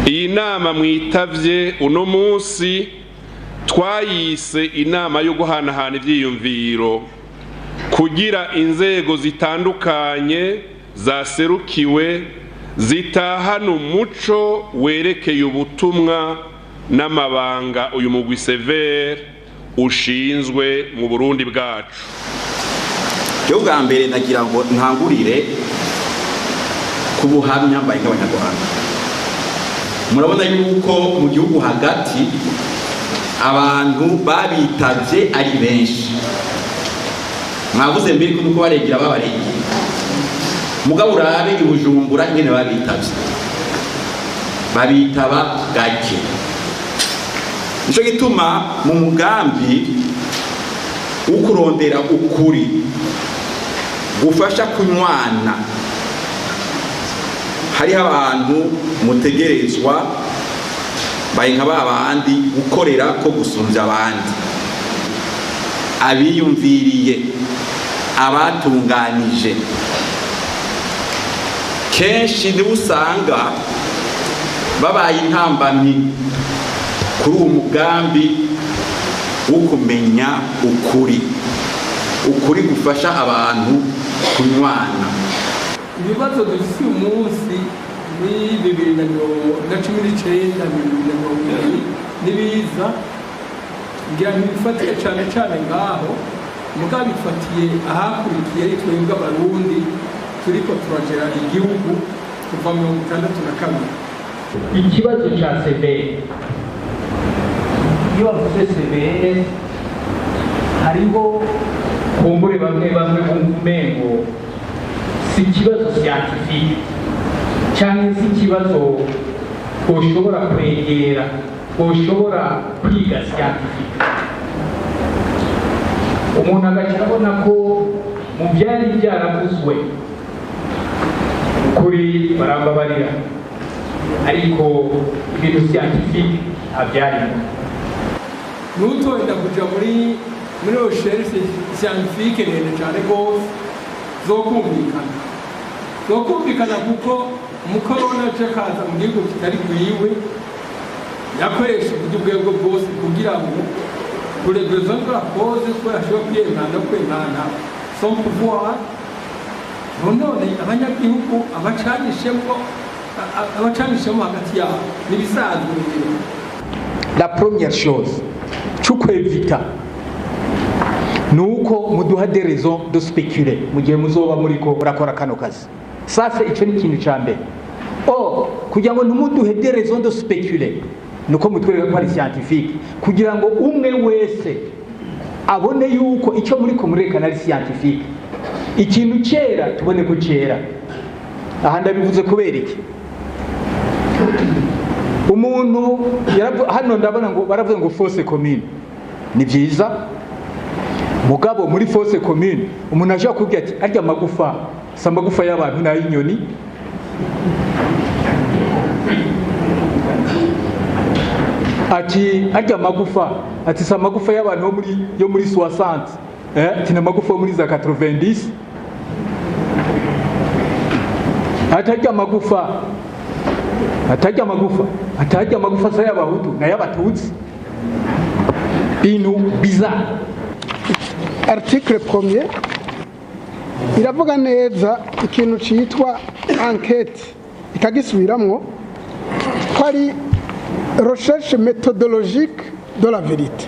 iyi nama mwitavye uno munsi twayise inama yo guhanahana ivyiyumviro kugira inzego zitandukanye zaserukiwe zitahana umuco werekeye ubutumwa n'amabanga uyu mugwi severe ushinzwe mu Burundi bwacu. Cyo bwa mbere nagira ngo ntangurire ku buhamya mbaye nk'abanyarwanda. Murabona yuko mu gihugu hagati abantu babitavye ari benshi. Mwavuze mbere ko nuko baregera babaregera. Mugabo urabe ibujumbura nyene babitavye. Babitaba gake. Nico gituma mu mugambi ukurondera ukuri gufasha kunywana hari abantu mutegerezwa baye nk'abandi gukorera ko gusumvya abandi abiyumviriye abatunganije kenshi usanga babaye intambamyi kuri uwo mugambi wo kumenya ukuri gufasha abantu kunywana. Ibibazo dufite uyu munsi ni 2019 nibiza ngira ntibifatiye cyane ngaho mugabo bifatiye ahakurikiye ari twebwe abarundi turiko turagera igihugu kuva mu 1962. Ikibazo cya severe iyo bavuze severe hariho kumbure bamwe b'umengo si ikibazo scientifique cyangwa si ikibazo ushobora kwegera ushobora kwiga scientifique. Umuntu agaca abona ko mu byari byaravuzwe kuri barambabarira ariko ibintu scientifique abyarimo nutoenda kuja muri recherche scientifique nene cyane gose zokumvikana kuko mukorona cyakaza mu gihugu kitari kwiwe yakoresha uburyo bwego bwose kugira ngo kure besoin de la cause soit choqué no kwemana son pouvoir none abanyagihugu abacanishemo hagati yabo nibisanzwe. La première chose chukwevita nuko muduha des raisons de spéculer mu gihe muzoba muriko urakora kano kazi. Sasa ico ni kintu cambe kugira ngo ntumuduhe des raisons de spéculer nuko mutwereka ko ari scientifique kugira ngo umwe wese abone yuko ico muriko murekana ari scientifique. Ikintu cera tubone ko cera. Aha ndabivuze kubera iki? Umuntu hano ndabona ngo baravuze ngo fosse commune ni byiza mugabo muri fosse commune umuntu aje kubwira ati arya magufa sa magufa y'abantu n'ay'inyoni ati arya magufa ati sa magufa y'abantu yo muri 60 tina magufa muri za 90 atajya magufa sa y'abahutu na y'abatutsi bintu bizarre. Article 1 iravuga neza ikintu cyitwa enquête ikagisubiramwo ko ari recherche méthodologique de la vérité.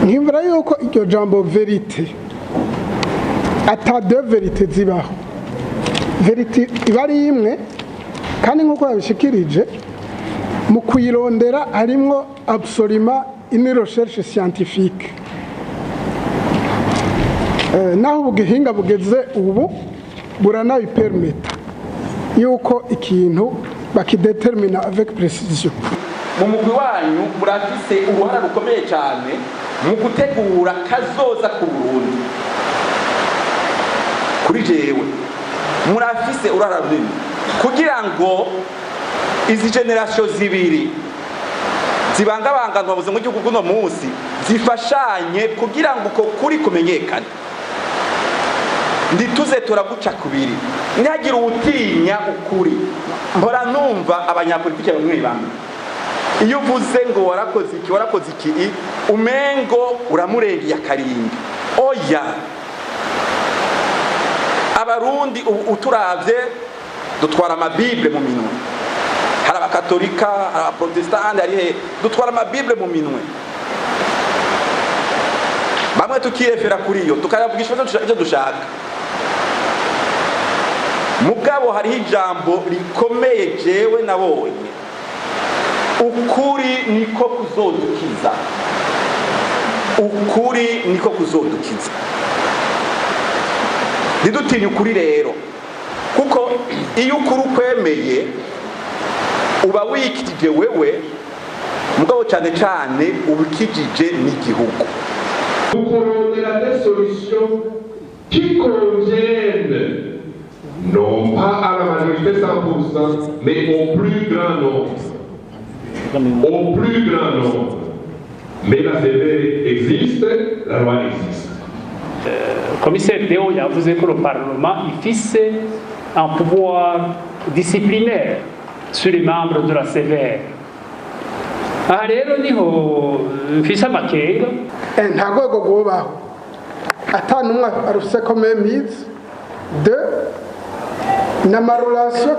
Nkimvira yuko iryo jambo vérité ata de vérité zibaho. Vérité iba ari imwe kandi nk'uko yabishikirije mu kuyirondera harimwo absolument une recherche scientifique. Naho ubuhinga bugeze ubu buranabipermeta yuko ikintu bakidetermina avec précision. Mu mugwi wanyu murafise uruhara rukomeye cyane mu gutegura kazoza ku Burundi. Kuri jewe murafise uruhara runini kugira ngo izi generation zibiri zibangabanganwa buze mu gihugu kuno munsi zifashanye kugira ngo uko kuri kumenyekane. ntituze turaguca kubiri ntihagire uwutinya ukuri mpora numva abanyapolitike bamwe bamwe iyo uvuze ngo warakoze iki umengo uramurengeye akarimbi oya abarundi uturavye dutwara amabible mu minwe hari abakatolika hari abaprotestante hari he dutwara amabible mu minwe bamwe tukirefera kuri iyo tukayavugisha ivyo dushaka mugabo hariho ijambo rikomeye jewe nabonye ukuri niko kuzodukiza ukuri niko kuzodukiza ntidutinye ukuri rero kuko iyo ukuri ukwemeye uba wikijije wewe mugabo cyane cyane ubikijije n'igihugu kurondera des solutions qui conviennent non pas à la majorité 100%, mais au plus grand nombre. Au plus grand nombre. Mais la CVR existe, la loi existe. Commissaire Deo yavuze ko le Parlement ifise un pouvoir disciplinaire sur les membres de la CVR. Aha rero niho mfise amakenga nta rwego rwubaho atanumwe arufise ko memizi de n'amarorasiyo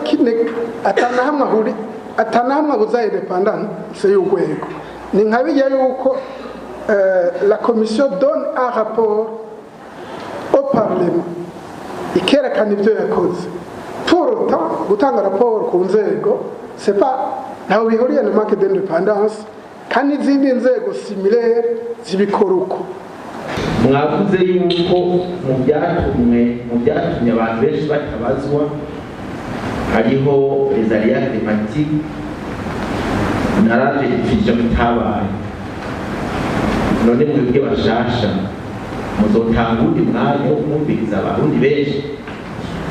atanahamwe abuza independance y'urwego ni nka bijya yuko la commission donne un rapport au parlement ikerekana ibyo yakoze turuta gutanga raporo ku nzego c'est pas ntawe bihuriye na manque d'independance kandi izindi nzego similaire zibikora uko mwavuze yuko mu byatumye abantu benshi batabazwa hariho les aléas climatiques naraje ifisha mutabaye none mwebwe bashasha muzotanga undi mwanya wo kumviriza abarundi benshi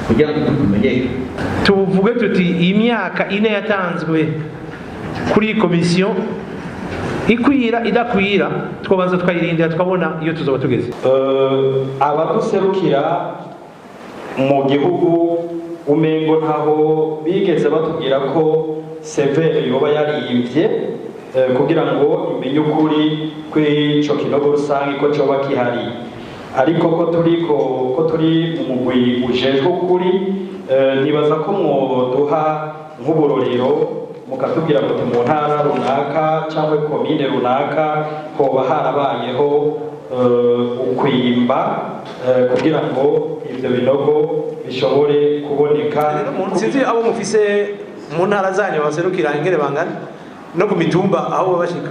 kugira ngo tumenyeke tuvuge tuti imyaka ine yatanzwe kuri komisiyo ikwira idakwira twabanza twayirindira tukabona iyo tuzoba tugeze abaduserukira mu gihugu umengo ntaho bigeze batubwira ko severe yoba yariyimvye kugira ngo imenye ukuri kw'ico kinogo rusange ko coba kihari ariko ko turi mu mugwi ujejwe ukuri nibaza ko mwoduha nk'uburorero mukatubwira ngo mu ntara runaka cyangwa komine runaka hoba harabayeho ukwimba kugira ngo ibyo binogo bishobore kuboneka. Sinzi abo mufise mu ntara zanyu baserukira ingere bangana no ku mitumba aho babashika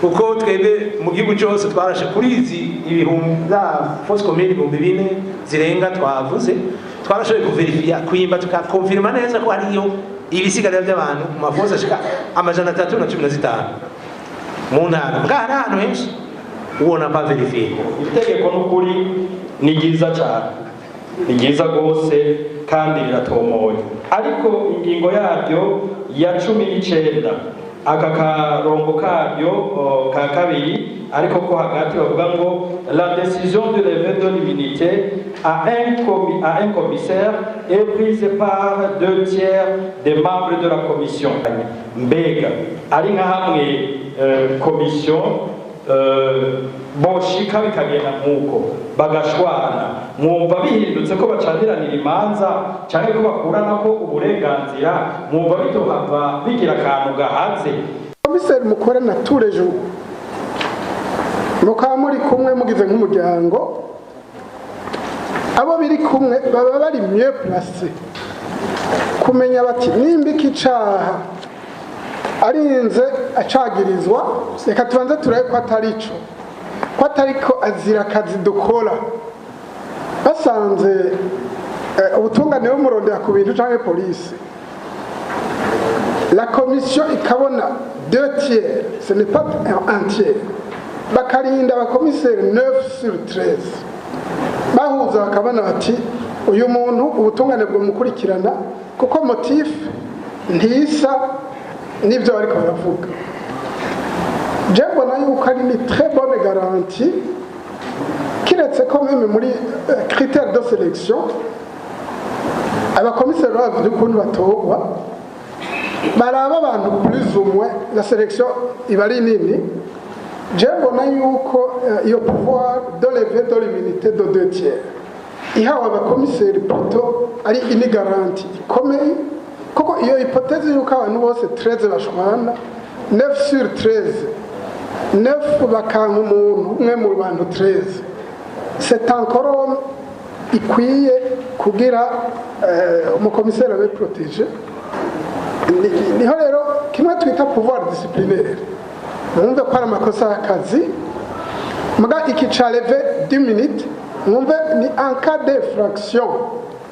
kuko twebwe mu gihugu cyose twarashe kuri izi ibihumbi za force commune 4,000 zirenga twavuze twarashoboye kuverifia kwimba tukakonfirma neza ko hariyo ibisigarira by'abantu mu mafoza ashika 315 mu ntara ngara hano henshi ubona pa verifie itegeko n'ukuri ni ryiza cyane ni ryiza rwose kandi riratomoye ariko ingingo yaryo ya 19 aka karongo karyo ka kabiri ariko ko hagati bavuga ngo la décision de lever de l'immunité à un commissaire est prise par 2/3 des membres de la commission. Mbega ari nka hamwe commission boshika bikagenda nk'uko bagashwana mwumva bihindutse ko bacaniranira imanza cyangwa ko bakurana ko uburenganzira mwumva bitohava bigira akantu gahanze. Komiseri mukorana turejo mukaba muri kumwe mugize nk'umuryango abo biri kumwe baba bari mieux placé kumenya bati nimba icaha arinze acagirizwa reka tubanze turabe ko atarico ko atariko azira akazi dukora basanze ubutungane bumurondera ku bintu canke polisi la commission ikabona 2/3 ce n'est pas un tiers bakarinda abakomiseri 9/13 bahuza bakabona bati uyu muntu ubutungane bwumukurikirana kuko motif ntisa nibyo bariko baravuga je mbona yuko ari ni très bonne garantie kiretse ko meme muri critère de sélection abakomiseri bavuze ukuntu batorwa baraba abantu plus ou moins la sélection iba ari nini. Je mbona yuko iyo pouvoir de lever de l'immunité de 2/3 ihawe abakomiseri plutôt ari ini garanti ikomeye, kuko iyo hypothèse yuko abantu bose 13 bashwana 9 sur 13 9 bakanka umuntu umwe mu bantu 13 c'est encore ikwiye kugira umukomiseri abe protégé. Niho rero kimwe twita pouvoir disciplinaire mwumve ko ari amakosa y'akazi muga iki ca lever 10 minutes mwumve ni en cas d'infraction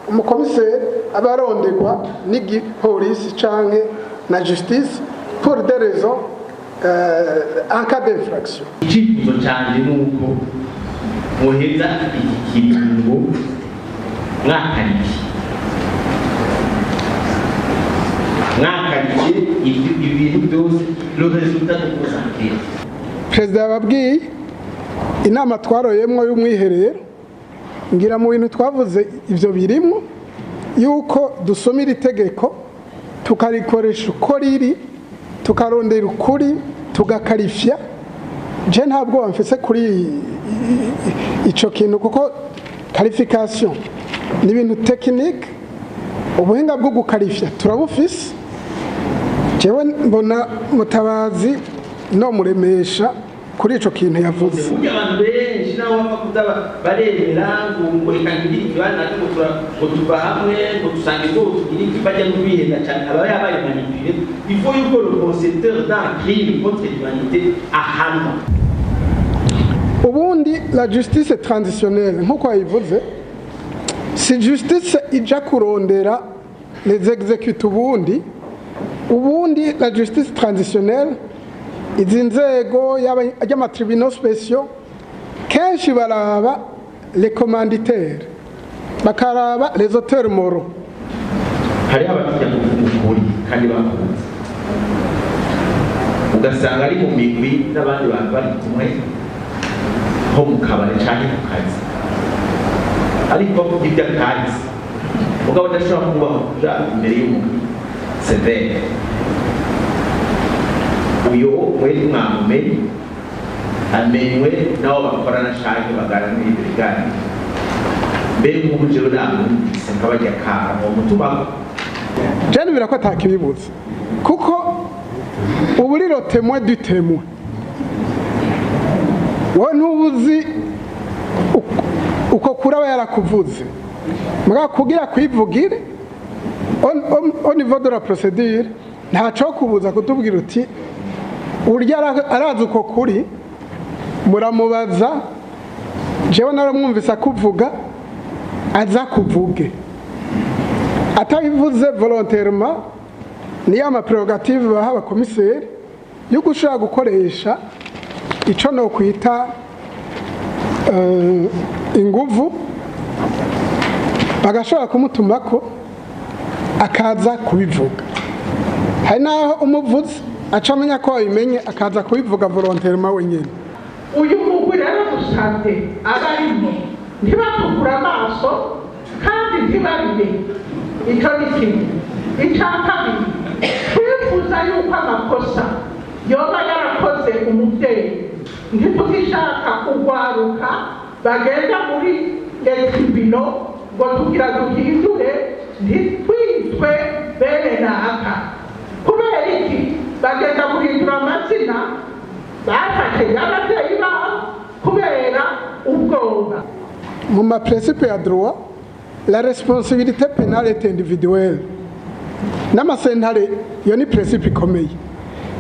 umukomiseri aba aronderwa n'igipolisi canke na justice pour des raisons en cas d'infraction. Icyifuzo cyane ni uko muheza iki kiringo mwakariye ibintu byose le résultat de vos enquêtes. Perezida yababwiye inama twaroyemwo y'umwiherero ngira mu bintu twavuze ivyo birimo yuko dusomira itegeko tukarikoresha uko riri tukarondera ukuri tugakarifya. Je ntabwo bamfise kuri ico kintu kuko qualification ni ibintu technique, ubuhinga bwo gukarifya turabufise. Jewe mbona Mutabazi no muremesha kuri ico kintu yavuze. Burya abantu benshi nabo bapfa kuza baremera ngo reka ngire ikibanza ngo tuva hamwe ngo dusange ko tugira iki bajya mu bihenda cyane aba yabaye manipulé. Il faut yuko le concepteur d'un crime contre l'humanité ahanwa. Ubundi la justice transitionnelle nkuko yayivuze si justice ija kurondera les exécute ubundi la justice transitionnelle izi nzego y'amatribunaux spéciaux kenshi baraba les commanditaires bakaraba les auteurs moraux. Hari abatinya kuvugukuri kandi bakunze ugasanga ari mu migwi n'abandi bantu bari kumwe ho mu kabari cyane ku kazi ariko ibyo akazi mugabo udashobora kubaho kuja imbere y'umuntu severe uyo mwezi mwamumenye amenywe nabo bakorana cyane baganira ibiganiro mbere nk'ubu jewe namwumvise nkabajya kara mu mutumaho jane birako atakibibuza kuko ubu rero témoin du témoin wowe ntubuzi uko kuraba yarakuvuze muga kugira kwivugire au niveau de la procédure ntaco kubuza kutubwira uti urya arazi uko kuri muramubaza jewe naramwumvise akuvuga aza kuvuge atabivuze volontairement ni ama prerogative baha abakomiseri yo gushaka gukoresha ico no kwita inguvu bagashobora kumutumako akaza kubivuga. Hari naho umuvuzi acamenya ko abimenye akaza kubivuga volontairement wenyene. Uyu mugwi rero dusanze abarimo ntibatukura amaso kandi ntibabibe icyo ni kimwe. Icya kabiri twifuza yuko amakosa yoba yarakoze umubyeyi ntitugishaka kugwaruka bagenda muri tribunal ngo tugira duhindure ntitwitwe bene naka. Kubera iki bagenda guhindura amazina bafashe y'ababyeyi babo kubera ubwoba. Mu ma principe ya droit la responsabilité pénale est individuelle. N'amasentare yo ni principe ikomeye.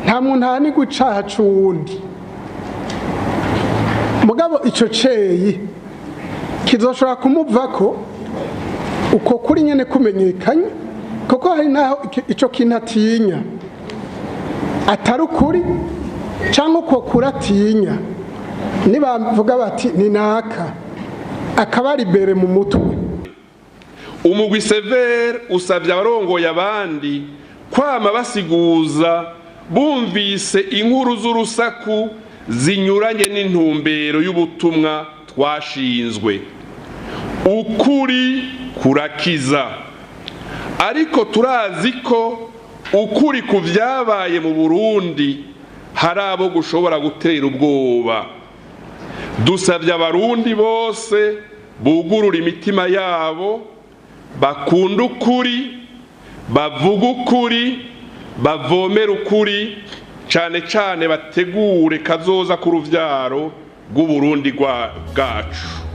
Nta muntu hani gucaha c'uwundi. Mugabo ico ceyi kizoshobora kumuvako uko kuri nyene kumenyekanye kuko hari naho ico kintu atinya atari ukuri cyangwa uko kuratinya nibavuga bati ni naka akaba libere mu mutwe. Umugwi severe usabye abarongoye abandi kwama basiguza bumvise inkuru z'urusaku zinyuranye n'intumbero y'ubutumwa twashinzwe. Ukuri kurakiza, ariko turazi ko ukuri ku byabaye mu Burundi hari abo gushobora gutera ubwoba. Dusabye abarundi bose bugurura imitima yabo, bakunda ukuri, bavuga ukuri, bavomera ukuri, cyane cyane bategure kazoza ku ruvyaro rw'Uburundi bwacu.